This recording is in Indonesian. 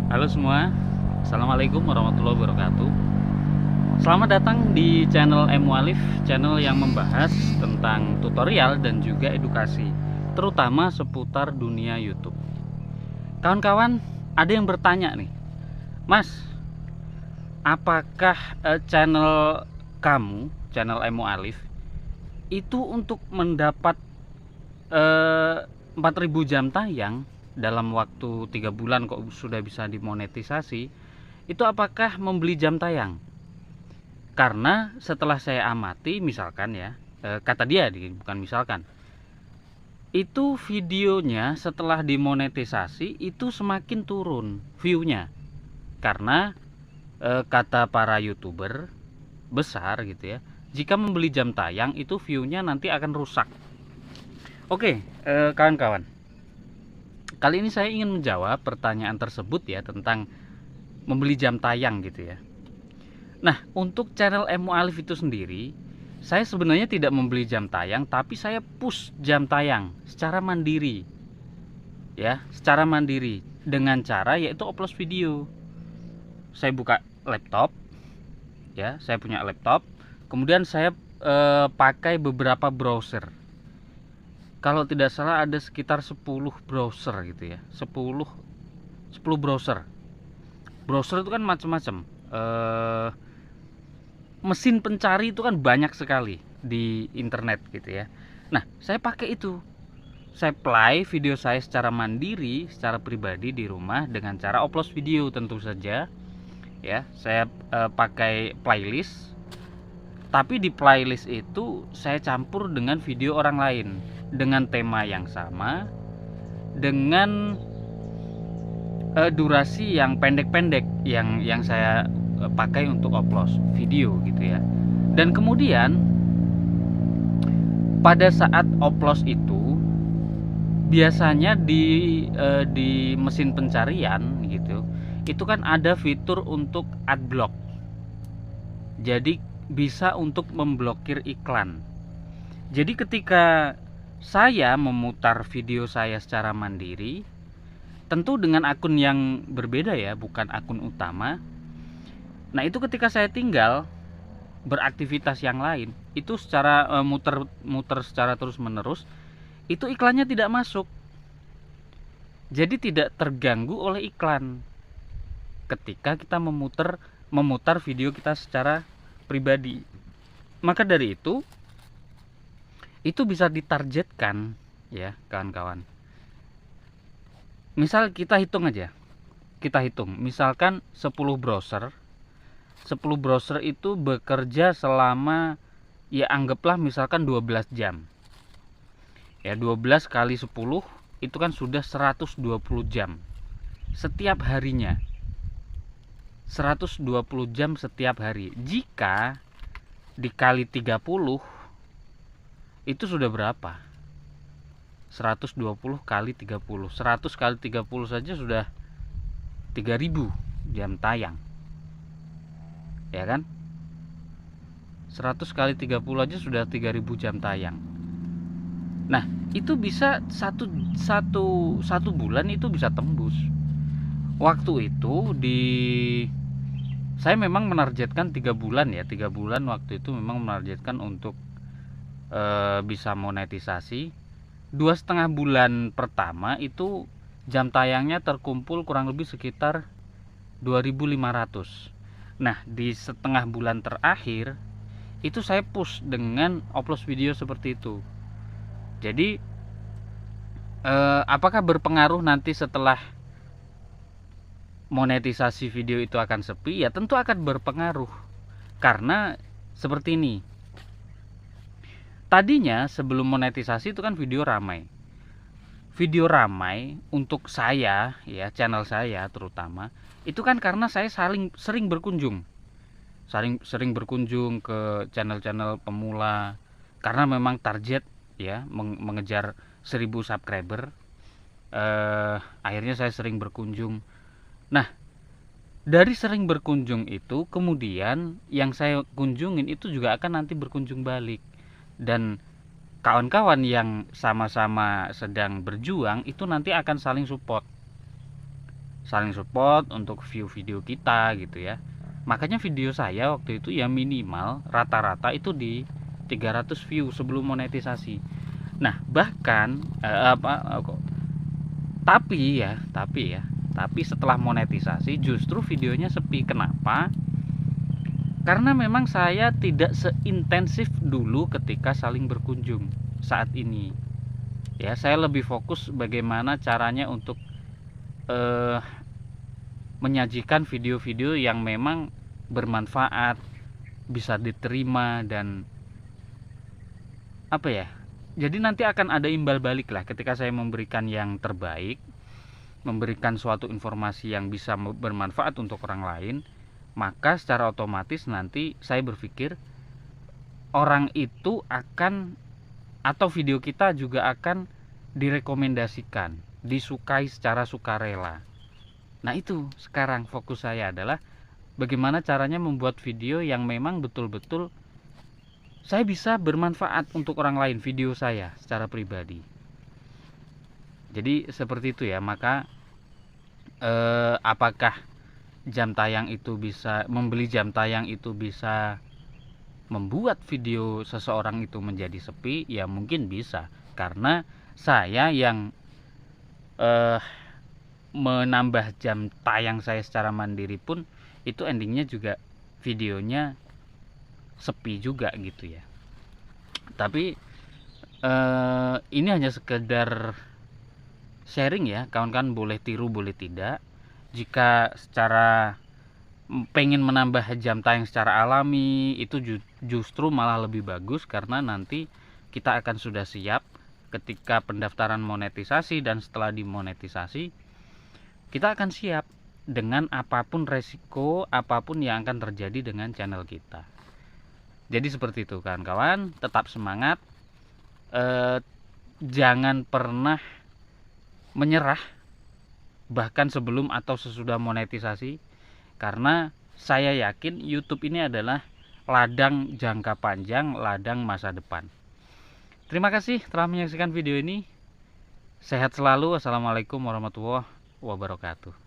Halo semua, Assalamualaikum warahmatullahi wabarakatuh. Selamat datang di channel Mualif, channel yang membahas tentang tutorial dan juga edukasi, terutama seputar dunia YouTube. Kawan-kawan, ada yang bertanya nih, Mas, apakah channel kamu, channel Mualif, itu untuk mendapat 4.000 jam tayang dalam waktu 3 bulan kok sudah bisa dimonetisasi, itu apakah membeli jam tayang? Karena setelah saya amati, misalkan ya, kata dia, bukan misalkan, itu videonya setelah dimonetisasi itu semakin turun viewnya. Karena kata para youtuber besar gitu ya, jika membeli jam tayang itu viewnya nanti akan rusak. Oke, kawan-kawan, kali ini saya ingin menjawab pertanyaan tersebut ya, tentang membeli jam tayang gitu ya. Nah, untuk channel Mualif itu sendiri, saya sebenarnya tidak membeli jam tayang, tapi saya push jam tayang secara mandiri. Ya, secara mandiri dengan cara yaitu upload video. Saya buka laptop, ya, saya punya laptop. Kemudian saya pakai beberapa browser. Kalau tidak salah ada sekitar 10 browser gitu ya. 10 browser. Browser itu kan macam-macam. Mesin pencari itu kan banyak sekali di internet gitu ya. Nah, saya pakai itu. Saya play video saya secara mandiri, secara pribadi di rumah dengan cara upload video tentu saja. Ya, saya pakai playlist. Tapi di playlist itu saya campur dengan video orang lain dengan tema yang sama, dengan durasi yang pendek-pendek yang saya pakai untuk upload video gitu ya. Dan kemudian pada saat upload biasanya di mesin pencarian gitu, itu kan ada fitur untuk adblock. Jadi bisa untuk memblokir iklan. Jadi ketika saya memutar video saya secara mandiri, tentu dengan akun yang berbeda ya, bukan akun utama. Nah, itu ketika saya tinggal beraktivitas yang lain, itu secara muter secara terus-menerus, itu iklannya tidak masuk. Jadi tidak terganggu oleh iklan ketika kita memutar video kita secara pribadi. Maka dari itu bisa ditargetkan ya, kawan-kawan. Misal kita hitung aja. Kita hitung, misalkan 10 browser. 10 browser itu bekerja selama, ya anggaplah misalkan 12 jam. Ya, 12 kali 10 itu kan sudah 120 jam setiap harinya. 120 jam setiap hari. Jika dikali 30, itu sudah berapa? 120 kali 30. 100 kali 30 saja sudah 3000 jam tayang. Ya kan? 100 kali 30 aja sudah 3000 jam tayang. Nah, itu bisa satu bulan itu bisa tembus. Waktu itu saya memang menargetkan 3 bulan ya. 3 bulan waktu itu memang menargetkan untuk bisa monetisasi. 2,5 bulan pertama itu jam tayangnya terkumpul kurang lebih sekitar 2500. Nah, di setengah bulan terakhir itu saya push dengan upload video seperti itu. Jadi apakah berpengaruh nanti setelah monetisasi video itu akan sepi? Ya tentu akan berpengaruh. Karena seperti ini, tadinya sebelum monetisasi itu kan video ramai. Video ramai untuk saya ya, channel saya terutama, itu kan karena saya sering berkunjung. Sering berkunjung ke channel-channel pemula karena memang target ya mengejar 1000 subscriber. Akhirnya saya sering berkunjung. Nah, dari sering berkunjung itu kemudian yang saya kunjungin itu juga akan nanti berkunjung balik. Dan kawan-kawan yang sama-sama sedang berjuang itu nanti akan saling support. saling support untuk view video kita gitu ya. Makanya video saya waktu itu ya minimal rata-rata itu di 300 view sebelum monetisasi. Nah bahkan tapi setelah monetisasi justru videonya sepi. Kenapa? Karena memang saya tidak seintensif dulu ketika saling berkunjung saat ini. Ya, saya lebih fokus bagaimana caranya untuk menyajikan video-video yang memang bermanfaat, bisa diterima, dan apa ya? Jadi nanti akan ada imbal balik lah ketika saya memberikan yang terbaik, memberikan suatu informasi yang bisa bermanfaat untuk orang lain, maka secara otomatis nanti saya berpikir orang itu akan, atau video kita juga akan direkomendasikan, disukai secara sukarela. Nah itu sekarang fokus saya adalah bagaimana caranya membuat video yang memang betul-betul saya bisa bermanfaat untuk orang lain, video saya secara pribadi. Jadi seperti itu ya. Maka apakah jam tayang itu bisa, membeli jam tayang itu bisa membuat video seseorang itu menjadi sepi? Ya mungkin bisa, karena saya yang menambah jam tayang saya secara mandiri pun itu endingnya juga videonya sepi juga gitu ya. Tapi ini hanya sekedar sharing ya, kawan-kawan boleh tiru boleh tidak. Jika secara pengen menambah jam tayang secara alami itu justru malah lebih bagus, karena nanti kita akan sudah siap ketika pendaftaran monetisasi, dan setelah dimonetisasi kita akan siap dengan apapun resiko, apapun yang akan terjadi dengan channel kita. Jadi seperti itu kawan-kawan, tetap semangat, jangan pernah menyerah bahkan sebelum atau sesudah monetisasi, karena saya yakin YouTube ini adalah ladang jangka panjang, ladang masa depan. Terima kasih telah menyaksikan video ini. Sehat selalu. Wassalamualaikum warahmatullahi wabarakatuh.